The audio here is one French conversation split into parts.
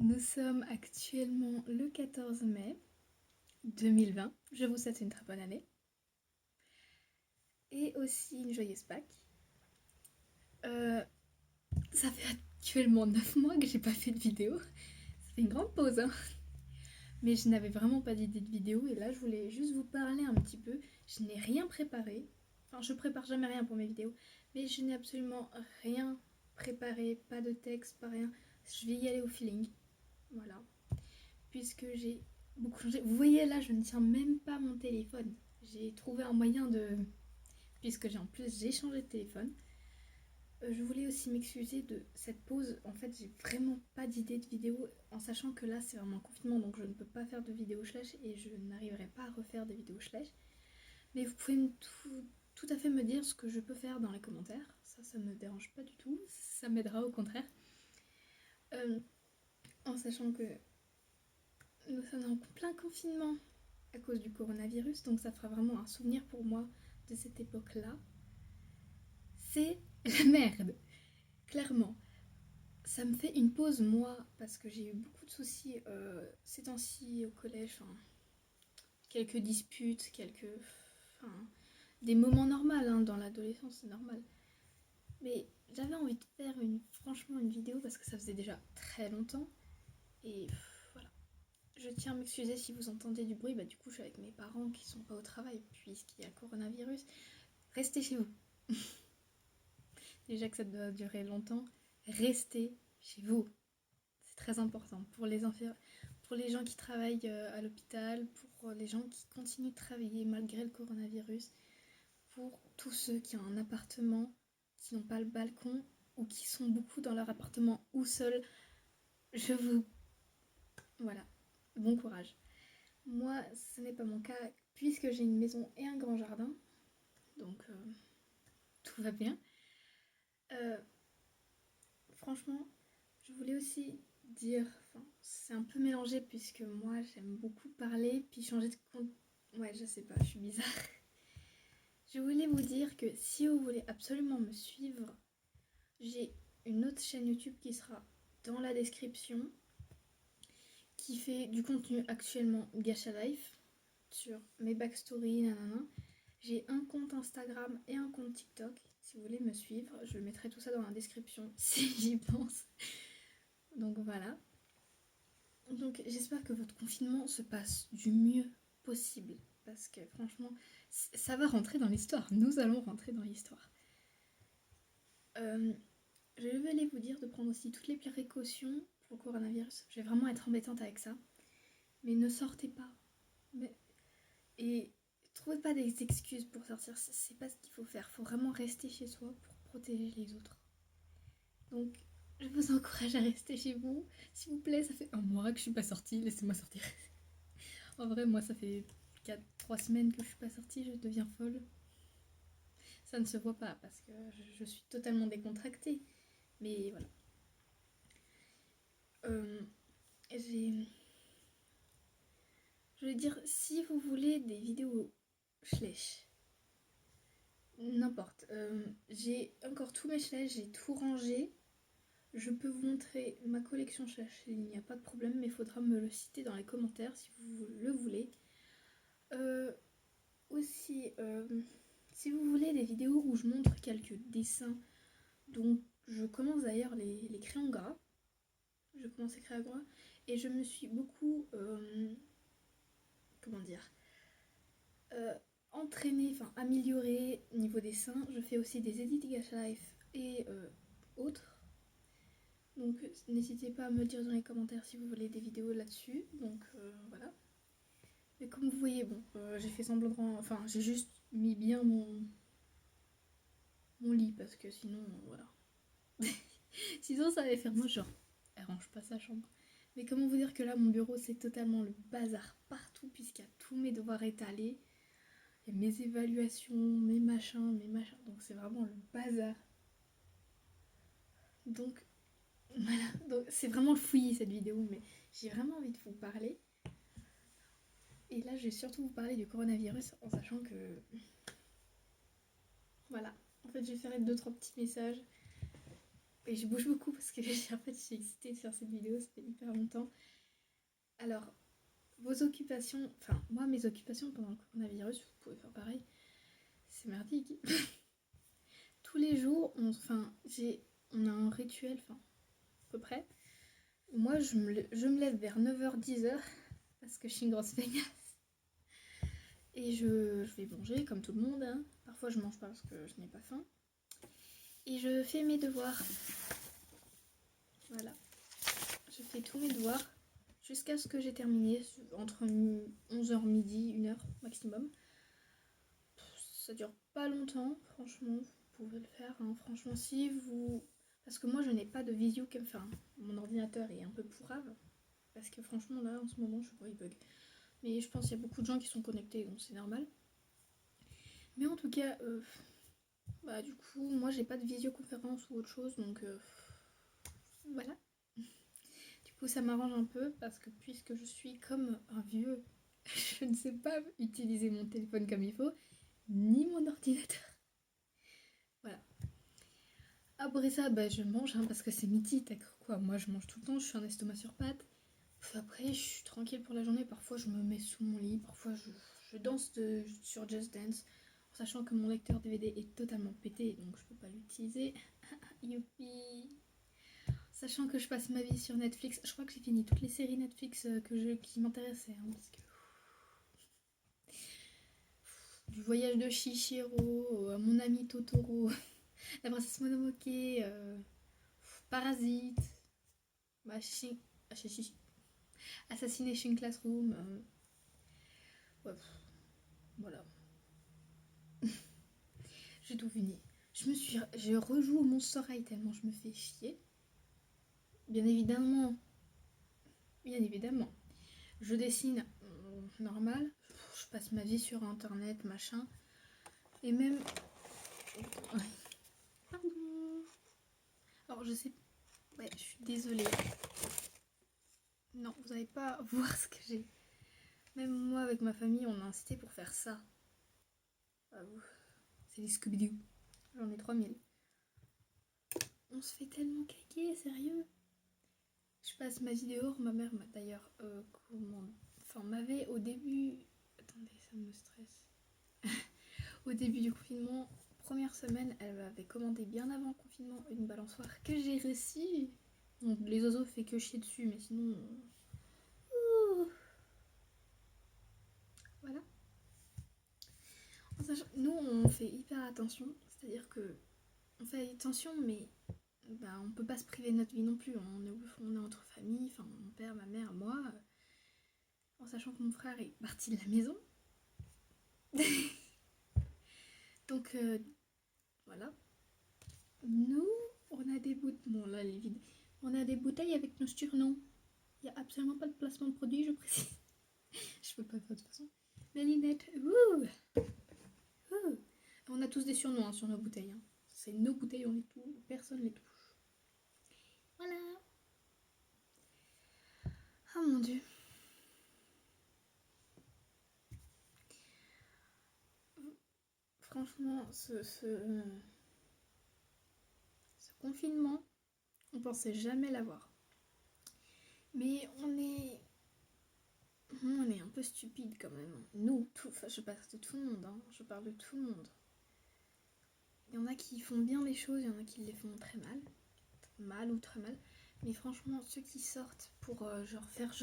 Nous sommes actuellement le 14 mai 2020. Je vous souhaite une très bonne année. Et aussi une joyeuse Pâques. Ça fait actuellement 9 mois que j'ai pas fait de vidéo. Ça fait une grande pause, hein. Mais je n'avais vraiment pas d'idée de vidéo. Et là, je voulais juste vous parler un petit peu. Je n'ai rien préparé. Enfin, je prépare jamais rien pour mes vidéos. Mais je n'ai absolument rien préparé. Pas de texte, pas rien. Je vais y aller au feeling. Voilà. Puisque j'ai beaucoup changé. Vous voyez là, je ne tiens même pas mon téléphone. J'ai trouvé un moyen de... Puisque j'ai changé de téléphone. Je voulais aussi m'excuser de cette pause. En fait, j'ai vraiment pas d'idée de vidéo, en sachant que là, c'est vraiment un confinement, donc je ne peux pas faire de vidéo slash et je n'arriverai pas à refaire des vidéos slash. Mais vous pouvez tout à fait me dire ce que je peux faire dans les commentaires. Ça me dérange pas du tout. Ça m'aidera au contraire. En sachant que nous sommes en plein confinement à cause du coronavirus, donc ça fera vraiment un souvenir pour moi de cette époque-là. C'est la merde, clairement. Ça me fait une pause, moi, parce que j'ai eu beaucoup de soucis ces temps-ci au collège. Enfin, quelques disputes, enfin, des moments normaux, hein, dans l'adolescence, c'est normal. Mais j'avais envie de faire franchement une vidéo parce que ça faisait déjà très longtemps. Et voilà. Je tiens à m'excuser si vous entendez du bruit. Bah, du coup, je suis avec mes parents qui sont pas au travail puisqu'il y a le coronavirus. Restez chez vous. Déjà que ça doit durer longtemps. Restez chez vous. C'est très important pour pour les gens qui travaillent à l'hôpital, pour les gens qui continuent de travailler malgré le coronavirus, pour tous ceux qui ont un appartement, qui n'ont pas le balcon ou qui sont beaucoup dans leur appartement ou seuls. Je vous... Voilà. Bon courage. Moi, ce n'est pas mon cas puisque j'ai une maison et un grand jardin. Donc, tout va bien. Franchement, je voulais aussi dire, enfin, c'est un peu mélangé puisque moi j'aime beaucoup parler, puis changer de compte. Ouais, je sais pas, je suis bizarre. Je voulais vous dire que si vous voulez absolument me suivre, j'ai une autre chaîne YouTube qui sera dans la description, qui fait du contenu actuellement Gacha Life sur mes backstories, nanana. J'ai un compte Instagram et un compte TikTok. Si vous voulez me suivre, je mettrai tout ça dans la description si j'y pense. Donc voilà. Donc j'espère que votre confinement se passe du mieux possible. Parce que franchement, ça va rentrer dans l'histoire. Nous allons rentrer dans l'histoire. Je vais vous dire de prendre aussi toutes les précautions pour le coronavirus. Je vais vraiment être embêtante avec ça. Mais ne sortez pas. Et trouvez pas des excuses pour sortir. C'est pas ce qu'il faut faire. Il faut vraiment rester chez soi pour protéger les autres. Donc je vous encourage à rester chez vous. S'il vous plaît, ça fait un mois que je suis pas sortie. Laissez-moi sortir. En vrai, moi, ça fait 3 semaines que je suis pas sortie, je deviens folle. Ça ne se voit pas parce que je suis totalement décontractée. Mais voilà. Je vais dire, si vous voulez des vidéos Schleich, n'importe. J'ai encore tous mes Schleich, j'ai tout rangé. Je peux vous montrer ma collection Schleich, il n'y a pas de problème, mais il faudra me le citer dans les commentaires si vous le voulez. Aussi, si vous voulez des vidéos où je montre quelques dessins, donc je commence d'ailleurs les crayons gras. Je commence les crayons gras et je me suis beaucoup, comment dire, entraînée, enfin améliorée niveau dessin. Je fais aussi des edits Gacha Life et autres. Donc n'hésitez pas à me le dire dans les commentaires si vous voulez des vidéos là-dessus. Donc voilà. Mais comme vous voyez, bon, j'ai fait semblant de... Enfin, j'ai juste mis bien mon lit parce que sinon, voilà. Sinon, ça allait faire moi genre, elle range pas sa chambre. Mais comment vous dire que là, mon bureau, c'est totalement le bazar partout puisqu'il y a tous mes devoirs étalés. Il y a mes évaluations, mes machins. Donc c'est vraiment le bazar. Donc voilà, donc c'est vraiment le fouillis cette vidéo, mais j'ai vraiment envie de vous parler. Et là, je vais surtout vous parler du coronavirus en sachant que... Voilà, en fait, je vais faire 2-3 petits messages. Et je bouge beaucoup parce que en fait, je suis excitée de faire cette vidéo, ça fait hyper longtemps. Alors, vos occupations, enfin, moi, mes occupations pendant le coronavirus, vous pouvez faire pareil, c'est merdique. Tous les jours, on a un rituel, enfin, à peu près. Moi, je me lève vers 9h-10h parce que je suis une grosse feignasse. Et je vais manger comme tout le monde, hein. Parfois, je mange pas parce que je n'ai pas faim. Et je fais mes devoirs. Voilà. Je fais tous mes devoirs jusqu'à ce que j'ai terminé, entre 11h midi, 1h maximum. Ça dure pas longtemps, franchement, vous pouvez le faire, hein. Franchement, si vous... Parce que moi, je n'ai pas de visio, enfin, mon ordinateur est un peu pourrave. Parce que franchement, là, en ce moment, je sais pas, il bug. Mais je pense qu'il y a beaucoup de gens qui sont connectés, donc c'est normal. Mais en tout cas, bah du coup, moi, j'ai pas de visioconférence ou autre chose, donc voilà. Du coup, ça m'arrange un peu, parce que puisque je suis comme un vieux, je ne sais pas utiliser mon téléphone comme il faut, ni mon ordinateur. Voilà. Après ça, bah, je mange, hein, parce que c'est midi, t'as cru quoi? Moi, je mange tout le temps, je suis un estomac sur pattes. Puis après, je suis tranquille pour la journée. Parfois, je me mets sous mon lit. Parfois, je danse sur Just Dance. En sachant que mon lecteur DVD est totalement pété, donc je peux pas l'utiliser. Youpi! Sachant que je passe ma vie sur Netflix. Je crois que j'ai fini toutes les séries Netflix qui m'intéressaient. Hein, parce que... Du voyage de Chihiro, Mon ami Totoro, La princesse Mononoke, Parasite, bah, Assassination Classroom. Ouais, voilà. J'ai tout fini. Je rejoue au Monster High tellement je me fais chier. Bien évidemment. Bien évidemment. Je dessine normal. Je passe ma vie sur internet, machin. Et même... Pardon. Alors je sais... Ouais, je suis désolée. Non, vous n'allez pas voir ce que j'ai. Même moi avec ma famille, on a incité pour faire ça. Ah, c'est les Scooby-Doo. J'en ai 3000. On se fait tellement caquer, sérieux. Je passe ma vie dehors. Ma mère m'a d'ailleurs m'avait au début... Attendez, ça me stresse. Au début du confinement, première semaine, elle m'avait commandé bien avant le confinement une balançoire que j'ai reçue. Bon, les oiseaux fait que chier dessus, mais sinon... Voilà. Nous, on fait hyper attention. C'est-à-dire que on fait attention, mais bah, on peut pas se priver de notre vie non plus. On est entre famille, enfin mon père, ma mère, moi. En sachant que mon frère est parti de la maison. Donc voilà. Nous, on a des bouteilles. Bon là, elle est vide. On a des bouteilles avec nos surnoms. Il n'y a absolument pas de placement de produit, je précise. Je peux pas faire de toute façon. Malinette, ouh, ouh. On a tous des surnoms, hein, sur nos bouteilles. Hein. C'est nos bouteilles, on les touche. Personne les touche. Voilà. Oh mon dieu. Franchement, ce confinement, on pensait jamais l'avoir. Mais on est un peu stupide quand même. Nous, je parle de tout le monde. Hein. Je parle de tout le monde. Il y en a qui font bien les choses, il y en a qui les font très mal. Mal ou très mal. Mais franchement, ceux qui sortent pour faire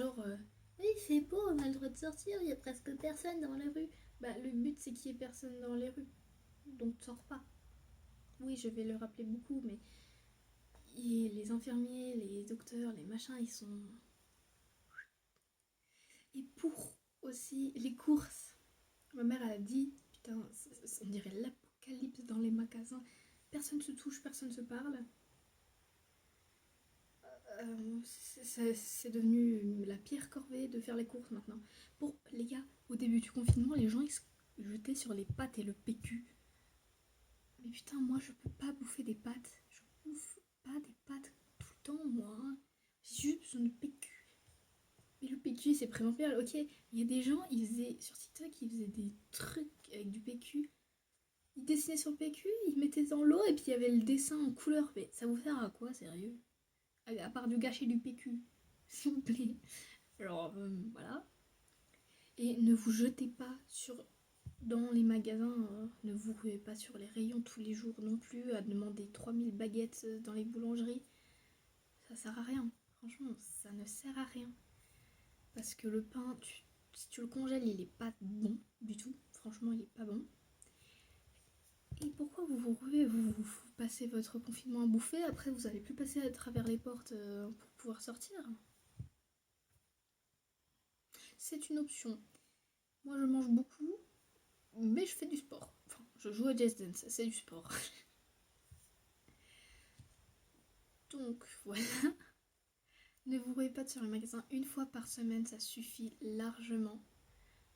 oui, c'est beau, on a le droit de sortir, il y a presque personne dans la rue. Bah, le but, c'est qu'il y ait personne dans les rues. Donc, sors pas. Oui, je vais le rappeler beaucoup, mais les infirmiers, les docteurs, les machins, ils sont... Et pour aussi les courses. Ma mère, elle a dit, putain, on dirait l'apocalypse dans les magasins. Personne se touche, personne se parle. C'est devenu la pire corvée de faire les courses maintenant. Bon, les gars, au début du confinement, les gens ils se jetaient sur les pâtes et le PQ. Mais putain, moi je peux pas bouffer des pâtes. Je bouffe pas des pâtes tout le temps, moi. J'ai juste besoin de PQ. Mais le PQ c'est primordial, ok. Il y a des gens, sur TikTok, ils faisaient des trucs avec du PQ. Ils dessinaient sur le PQ, ils mettaient dans l'eau et puis il y avait le dessin en couleur. Mais ça vous sert à quoi, sérieux? À part du gâcher du PQ, s'il vous plaît. Alors, voilà. Et ne vous jetez pas dans les magasins, ne vous ruez pas sur les rayons tous les jours non plus, à demander 3000 baguettes dans les boulangeries. Ça sert à rien. Franchement, ça ne sert à rien. Parce que le pain, si tu le congèles, il est pas bon du tout. Franchement, il est pas bon. Et pourquoi vous vous ruez, vous passez votre confinement à bouffer, après vous allez plus passer à travers les portes pour pouvoir sortir? C'est une option. Moi je mange beaucoup, mais je fais du sport. Enfin, je joue à Just Dance, c'est du sport. Donc voilà. Ne vous ruez pas sur les magasins une fois par semaine, ça suffit largement.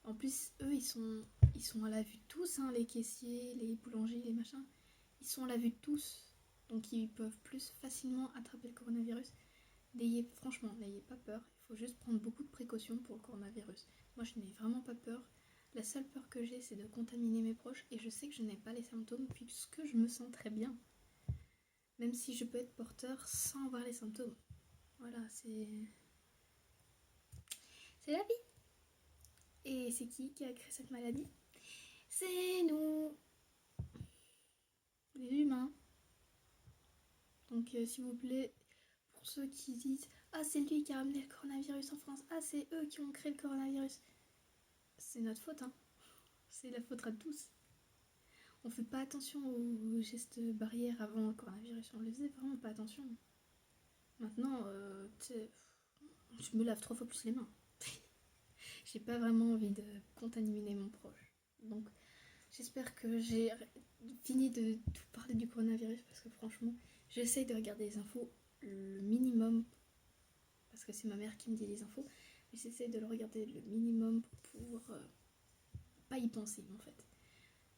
En plus, eux, ils sont à la vue de tous, hein, les caissiers, les boulangers, les machins. Ils sont à la vue de tous. Donc ils peuvent plus facilement attraper le coronavirus. Franchement, n'ayez pas peur. Il faut juste prendre beaucoup de précautions pour le coronavirus. Moi, je n'ai vraiment pas peur. La seule peur que j'ai, c'est de contaminer mes proches. Et je sais que je n'ai pas les symptômes puisque je me sens très bien. Même si je peux être porteur sans avoir les symptômes. Voilà, c'est la vie. Et c'est qui a créé cette maladie? C'est nous, les humains. Donc s'il vous plaît, pour ceux qui disent « Ah, c'est lui qui a ramené le coronavirus en France. Ah, c'est eux qui ont créé le coronavirus. » C'est notre faute, hein. C'est la faute à tous. On fait pas attention aux gestes barrières avant le coronavirus. On les faisait vraiment pas attention. Maintenant, je me lave 3 fois plus les mains. J'ai pas vraiment envie de contaminer mon proche. Donc, j'espère que j'ai fini de tout parler du coronavirus parce que franchement, j'essaye de regarder les infos le minimum parce que c'est ma mère qui me dit les infos, mais j'essaye de le regarder le minimum pour pouvoir pas y penser en fait.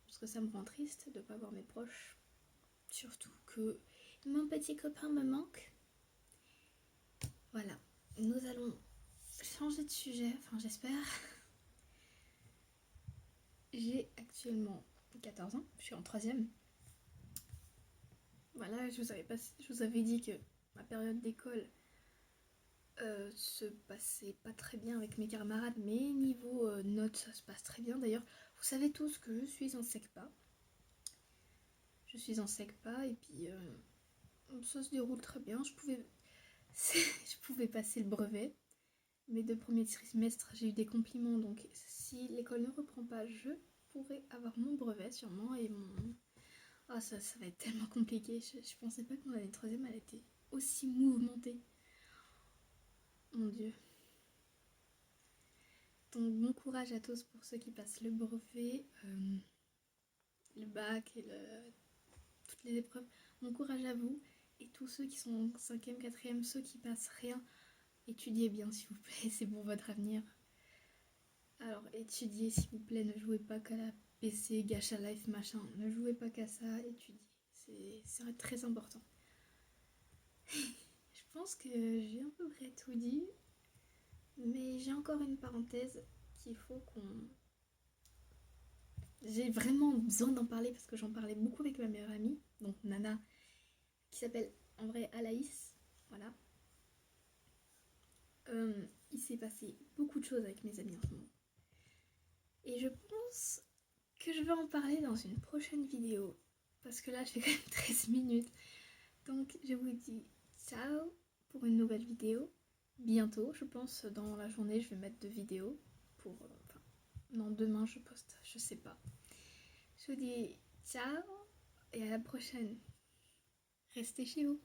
Parce que ça me rend triste de pas voir mes proches, surtout que mon petit copain me manque. Voilà, nous allons changer de sujet, enfin j'espère. J'ai actuellement 14 ans, je suis en 3ème. Voilà, je vous avais dit que ma période d'école se passait pas très bien avec mes camarades, mais niveau notes, ça se passe très bien. D'ailleurs, vous savez tous que je suis en SECPA. Je suis en SECPA et puis ça se déroule très bien. Je pouvais passer le brevet. Mes 2 premiers trimestres, j'ai eu des compliments, donc si l'école ne reprend pas, je pourrais avoir mon brevet sûrement et mon... Ah, ça va être tellement compliqué. Je pensais pas que mon année 3ème, elle était aussi mouvementée. Mon Dieu. Donc bon courage à tous pour ceux qui passent le brevet, le bac et toutes les épreuves. Bon courage à vous et tous ceux qui sont en 5ème, 4ème, ceux qui passent rien. Étudiez bien s'il vous plaît, c'est pour votre avenir. Alors étudiez s'il vous plaît, ne jouez pas qu'à la PC, Gacha Life, machin. Ne jouez pas qu'à ça, étudiez. C'est très important. Je pense que j'ai à peu près tout dit. Mais j'ai encore une parenthèse qu'il faut qu'on... J'ai vraiment besoin d'en parler parce que j'en parlais beaucoup avec ma meilleure amie, donc Nana, qui s'appelle en vrai Alaïs. Voilà. Il s'est passé beaucoup de choses avec mes amis en ce moment. Et je pense que je vais en parler dans une prochaine vidéo. Parce que là, je fais quand même 13 minutes. Donc, je vous dis ciao pour une nouvelle vidéo. Bientôt, je pense, dans la journée, je vais mettre 2 vidéos. Non, demain, je poste, je sais pas. Je vous dis ciao et à la prochaine. Restez chez vous.